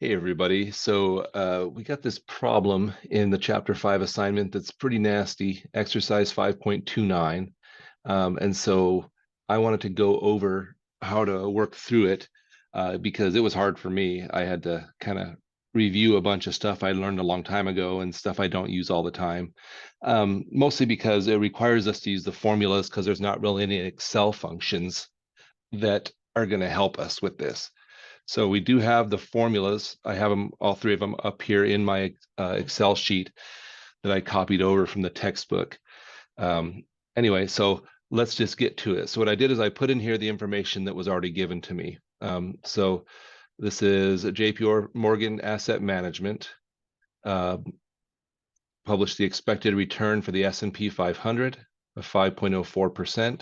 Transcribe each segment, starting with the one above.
Hey everybody. So we got this problem in the Chapter 5 assignment that's pretty nasty, exercise 5.29. And so I wanted to go over how to work through it because it was hard for me. I had to kind of review a bunch of stuff I learned a long time ago and stuff I don't use all the time. Mostly because it requires us to use the formulas because there's not really any Excel functions that are going to help us with this. So we do have the formulas. I have them, all three of them, up here in my Excel sheet that I copied over from the textbook. Anyway, so let's just get to it. So what I did is I put in here the information that was already given to me. So this is JP Morgan Asset Management, published the expected return for the S&P 500 of 5.04%.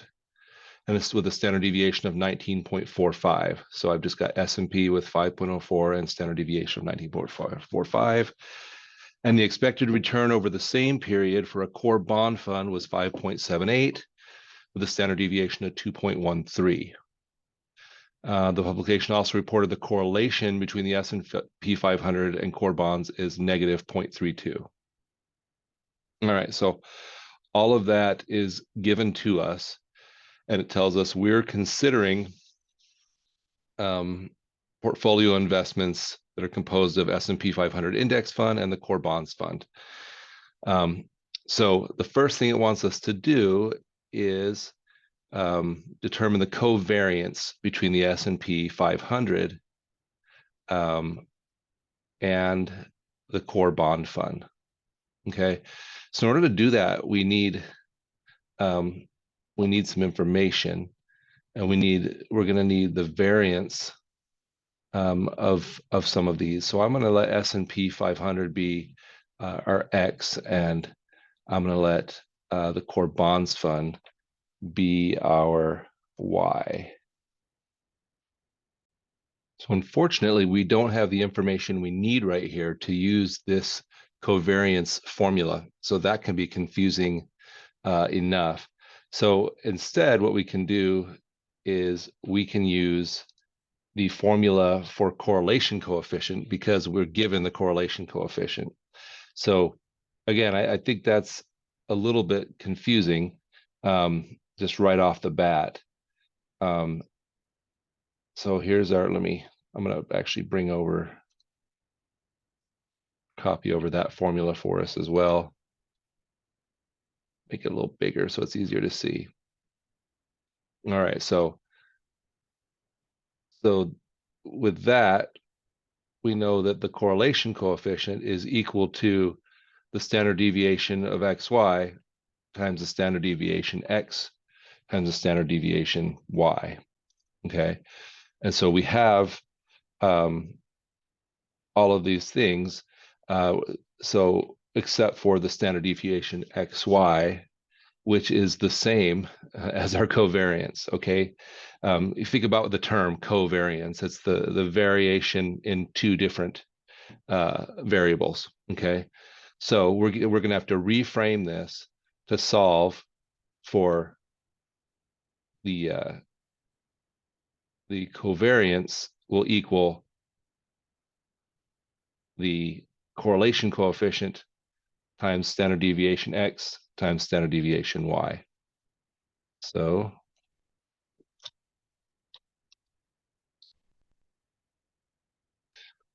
And this is with a standard deviation of 19.45. So I've just got S&P with 5.04 and standard deviation of 19.45. And the expected return over the same period for a core bond fund was 5.78 with a standard deviation of 2.13. The publication also reported the correlation between the S&P 500 and core bonds is negative 0.32. All right, so all of that is given to us. And it tells us we're considering portfolio investments that are composed of S&P 500 index fund and the core bonds fund. So the first thing it wants us to do is determine the covariance between the S&P 500 and the core bond fund. Okay, so in order to do that, we need some information, and we're going to need the variance of some of these. So I'm going to let S&P 500 be our X, and I'm going to let the core bonds fund be our Y. So unfortunately, we don't have the information we need right here to use this covariance formula. So that can be confusing enough. So instead, what we can do is we can use the formula for correlation coefficient because we're given the correlation coefficient. So again, I think that's a little bit confusing just right off the bat. So here's our, I'm going to actually bring over, copy over that formula for us as well. Make it a little bigger so it's easier to see. All right, so with that, we know that the correlation coefficient is equal to the standard deviation of xy times the standard deviation x times the standard deviation y. Okay, and so we have all of these things, so except for the standard deviation xy, which is the same as our covariance. Okay, you think about the term covariance, it's the variation in two different variables. Okay, so we're going to have to reframe this to solve for the covariance will equal the correlation coefficient times standard deviation x times standard deviation y. So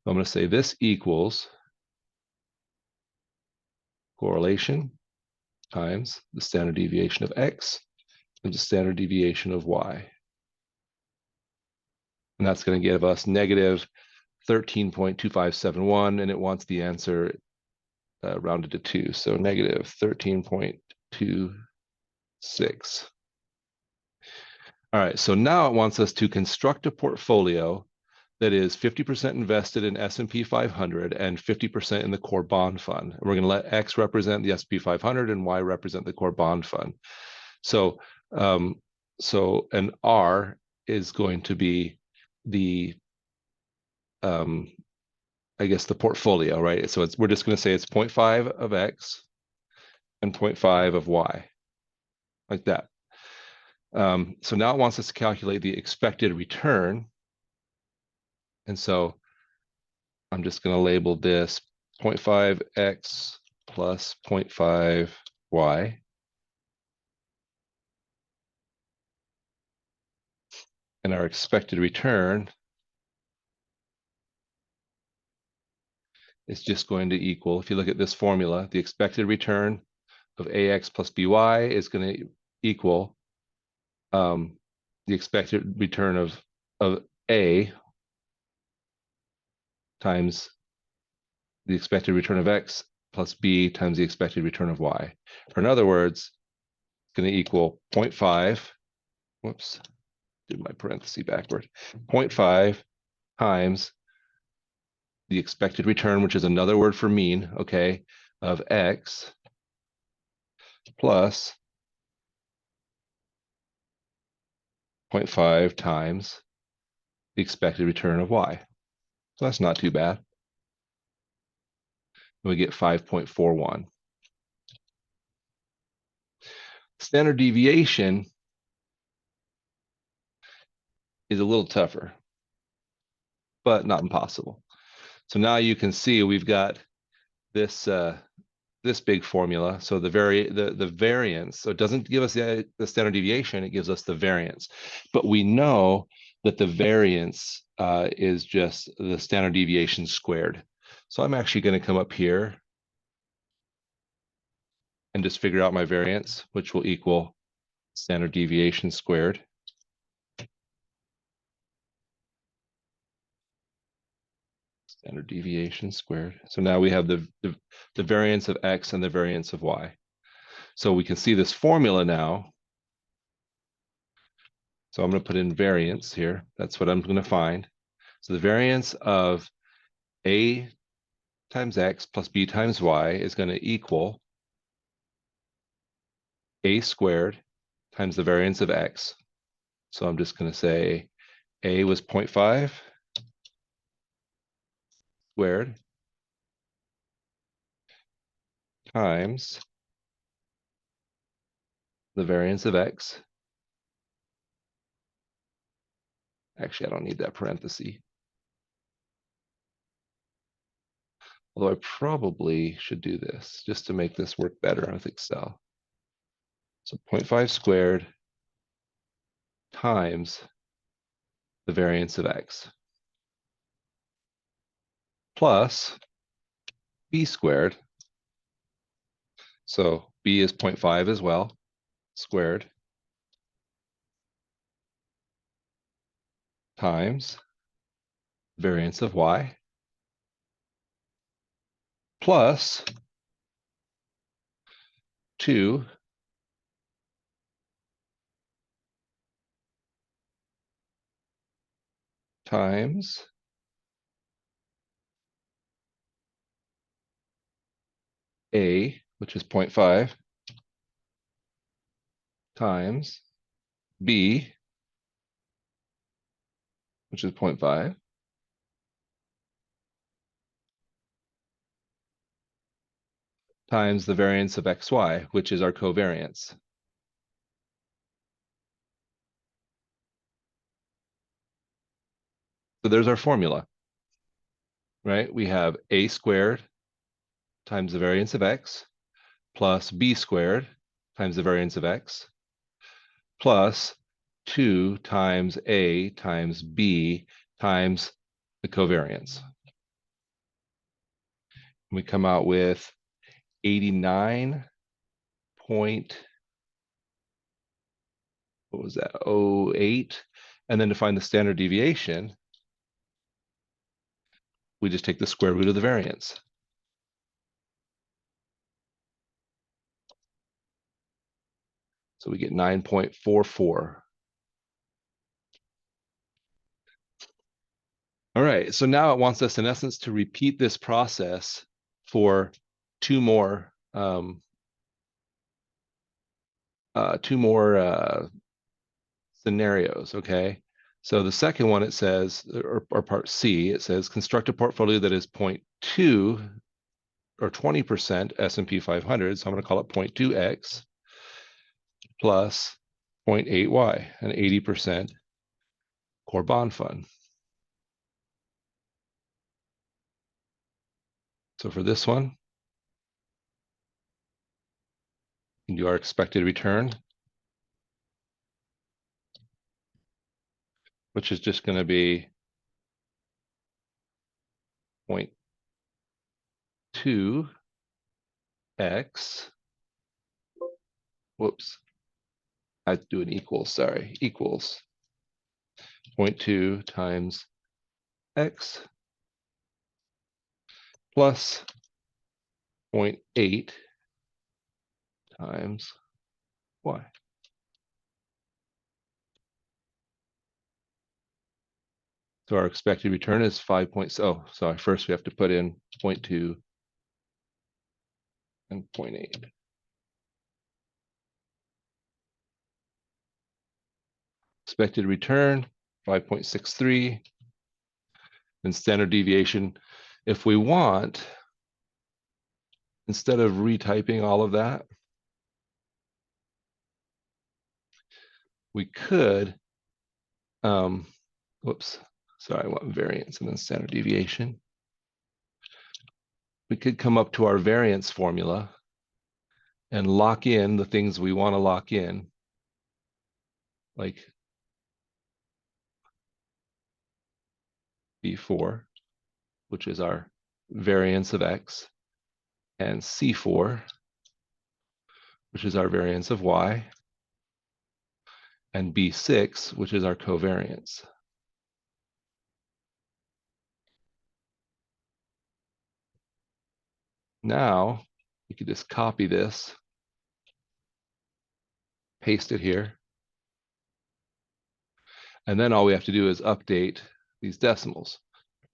I'm going to say this equals correlation times the standard deviation of x and the standard deviation of y. And that's going to give us negative 13.2571, and it wants the answer rounded to 2. So negative 13.26. All right, so now it wants us to construct a portfolio that is 50% invested in S&P 500 and 50% in the core bond fund. And we're going to let X represent the S&P 500 and Y represent the core bond fund. So, and R is going to be the, I guess, the portfolio, right? So we're just going to say it's 0.5 of X and 0.5 of Y, like that. So now it wants us to calculate the expected return. And so I'm just going to label this 0.5x plus 0.5y. And our expected return is just going to equal, if you look at this formula, the expected return of ax plus by is going to equal the expected return of a times the expected return of x plus b times the expected return of y. Or in other words, it's going to equal 0.5, whoops, did my parenthesis backward, 0.5 times the expected return, which is another word for mean, okay, of x plus 0.5 times the expected return of y. So that's not too bad. We get 5.41. Standard deviation is a little tougher, but not impossible. So now you can see we've got this this big formula. So the variance, so it doesn't give us the standard deviation, it gives us the variance. But we know that the variance is just the standard deviation squared. So I'm actually going to come up here and just figure out my variance, which will equal standard deviation squared. Standard deviation squared. So now we have the variance of x and the variance of y. So we can see this formula now. So I'm going to put in variance here. That's what I'm going to find. So the variance of a times x plus b times y is going to equal a squared times the variance of x. So I'm just going to say a was 0.5 squared times the variance of x. Actually, I don't need that parenthesis. Although I probably should do this just to make this work better with Excel. So 0.5 squared times the variance of x plus b squared. So b is 0.5 as well, squared, times variance of y plus 2 times a, which is 0.5, times b, which is 0.5, times the variance of xy, which is our covariance. So there's our formula, right? We have a squared times the variance of x plus b squared times the variance of x plus 2 times a times b times the covariance. We come out with 89 point, what was that, 08. And then to find the standard deviation, we just take the square root of the variance. So we get 9.44. All right, so now it wants us in essence to repeat this process for two more scenarios, okay? So the second one, it says, or part C, it says, construct a portfolio that is 0.2 or 20% S&P 500. So I'm going to call it 0.2x plus 0.8y, an 80% core bond fund. So for this one, we can do our expected return, which is just going to be 0.2x. Whoops. I have to do an equals, sorry, equals 0.2 times x plus 0.8 times y. So our expected return is 5. Oh, sorry, first we have to put in 0.2 and 0.8. Expected return, 5.63. And standard deviation, if we want, instead of retyping all of that, we could, whoops, sorry, I want variance and then standard deviation. We could come up to our variance formula and lock in the things we want to lock in, like B4, which is our variance of x, and C4, which is our variance of y, and B6, which is our covariance. Now, we could just copy this, paste it here, and then all we have to do is update these decimals.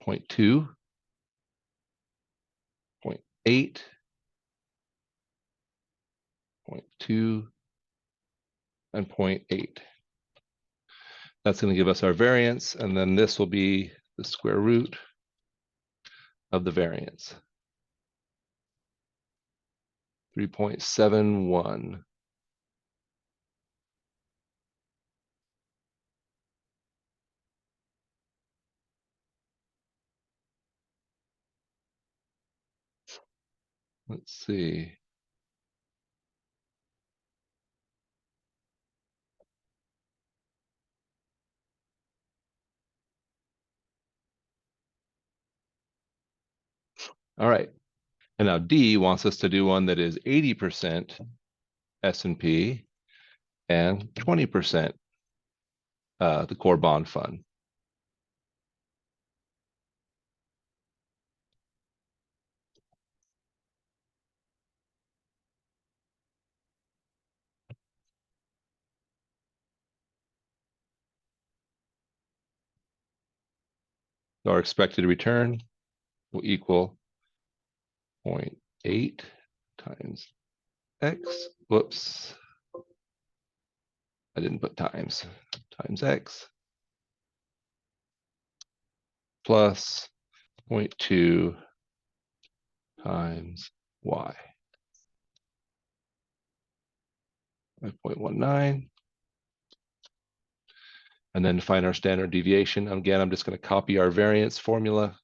0.2, 0.8, 0.2, and 0.8. That's going to give us our variance, and then this will be the square root of the variance. 3.71. Let's see. All right. And now D wants us to do one that is 80% S&P and 20% the core bond fund. So our expected return will equal 0.8 times x. Whoops. I didn't put times x plus 0.2 times y. 5.19. And then find our standard deviation. Again, I'm just going to copy our variance formula.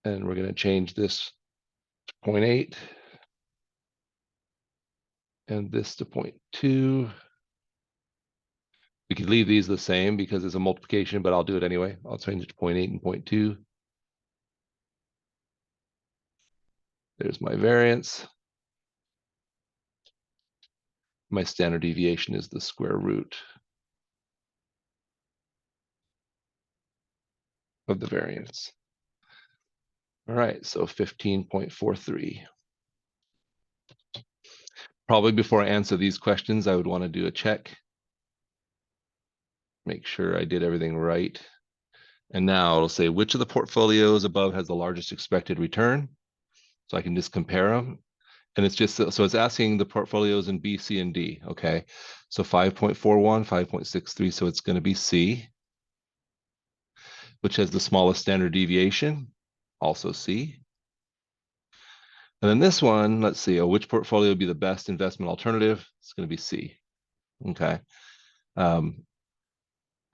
And we're going to change this to 0.8 and this to 0.2. We could leave these the same because it's a multiplication, but I'll do it anyway. I'll change it to 0.8 and 0.2. There's my variance. My standard deviation is the square root of the variance. All right, so 15.43. Probably before I answer these questions, I would want to do a check. Make sure I did everything right. And now it'll say which of the portfolios above has the largest expected return. So I can just compare them. And it's just, so it's asking the portfolios in B, C, and D, okay? So 5.41, 5.63, so it's gonna be C, which has the smallest standard deviation, also C. And then this one, let's see, which portfolio would be the best investment alternative? It's gonna be C, okay? And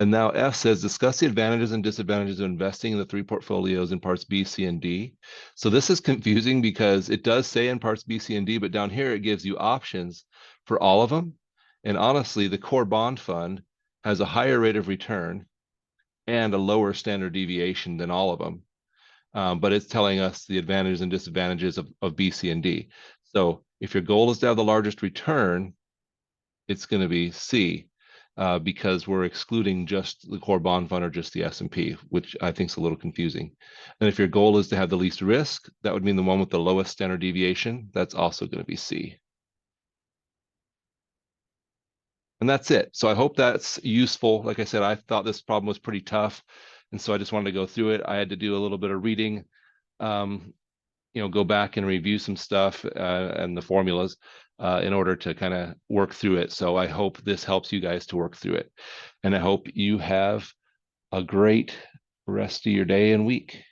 And now F says, discuss the advantages and disadvantages of investing in the three portfolios in parts B, C, and D. So this is confusing because it does say in parts B, C, and D, but down here it gives you options for all of them. And honestly, the core bond fund has a higher rate of return and a lower standard deviation than all of them. But it's telling us the advantages and disadvantages of B, C, and D. So if your goal is to have the largest return, it's going to be C, because we're excluding just the core bond fund or just the S&P, which I think is a little confusing. And if your goal is to have the least risk, that would mean the one with the lowest standard deviation. That's also going to be C. And that's it. So I hope that's useful. Like I said, I thought this problem was pretty tough, and so I just wanted to go through it. I had to do a little bit of reading, go back and review some stuff and the formulas in order to kind of work through it. So I hope this helps you guys to work through it. And I hope you have a great rest of your day and week.